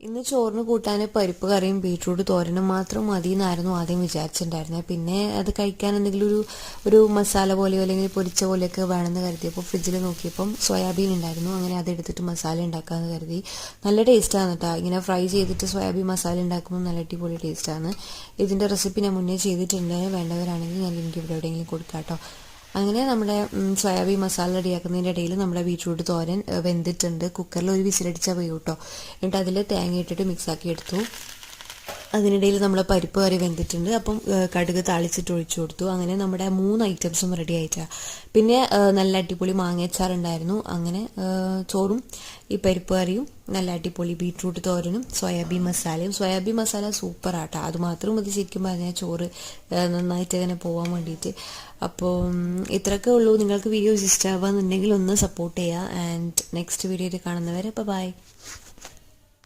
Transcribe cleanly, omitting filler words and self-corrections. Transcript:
ഇന്ന് ചോറിന് കൂട്ടാൻ പരിപ്പ് കറിയും ബീട്രൂട്ട് തോരനും മാത്രം മതി എന്നായിരുന്നു ആദ്യം വിചാരിച്ചിട്ടുണ്ടായിരുന്നത്. പിന്നെ അത് കഴിക്കാൻ എന്തെങ്കിലും ഒരു മസാല പോലെയോ അല്ലെങ്കിൽ പൊരിച്ച പോലെയൊക്കെ വേണമെന്ന് കരുതിയപ്പോൾ ഫ്രിഡ്ജിൽ നോക്കിയപ്പം സോയാബീൻ ഉണ്ടായിരുന്നു. അങ്ങനെ അതെടുത്തിട്ട് മസാല ഉണ്ടാക്കാമെന്ന് കരുതി. നല്ല ടേസ്റ്റാണ് കേട്ടോ. ഇങ്ങനെ ഫ്രൈ ചെയ്തിട്ട് സോയാബീൻ മസാല ഉണ്ടാക്കുമ്പോൾ നല്ല അടിപൊളി ടേസ്റ്റാണ്. ഇതിൻ്റെ റെസിപ്പി ഞാൻ മുന്നേ ചെയ്തിട്ടുണ്ട്. വേണ്ടവരാണെങ്കിൽ ഞാൻ ലിങ്ക് ഇവിടെ എവിടെയെങ്കിലും കൊടുക്കാം കേട്ടോ. അങ്ങനെ നമ്മുടെ സോയാബീൻ മസാല റെഡിയാക്കുന്നതിൻ്റെ ഇടയിൽ നമ്മുടെ ബീട്രൂട്ട് തോരൻ വെന്തിട്ടുണ്ട്. കുക്കറിൽ ഒരു വിസിലടിച്ചാൽ പോയി കേട്ടോ. എന്നിട്ട് അതിൽ തേങ്ങ ഇട്ടിട്ട് മിക്സാക്കി എടുത്തു. അതിനിടയിൽ നമ്മുടെ പരിപ്പ് കറി വെന്തിട്ടുണ്ട്. അപ്പം കടുക് താളിച്ചിട്ട് ഒഴിച്ചു കൊടുത്തു. അങ്ങനെ നമ്മുടെ 3 ഐറ്റംസും റെഡി ആയിട്ടാണ്. പിന്നെ നല്ല അടിപൊളി മാങ്ങയച്ചാറുണ്ടായിരുന്നു. അങ്ങനെ ചോറും ഈ പരിപ്പ് കറിയും നല്ല അടിപൊളി ബീട്രൂട്ട് തോരനും സോയാബീൻ മസാലയും. സോയാബീൻ മസാല സൂപ്പർ ആട്ടോ. അതുമാത്രം മതി ശരിക്കും പറഞ്ഞാൽ ചോറ് നന്നായിട്ട് അങ്ങനെ പോകാൻ വേണ്ടിയിട്ട്. അപ്പോൾ ഇത്രയൊക്കെ ഉള്ളൂ. നിങ്ങൾക്ക് വീഡിയോസ് ഇഷ്ടമാവുകയെന്നുണ്ടെങ്കിൽ ഒന്ന് സപ്പോർട്ട് ചെയ്യുക. ആൻഡ് നെക്സ്റ്റ് വീഡിയോയിൽ കാണുന്നവരെ ബൈ.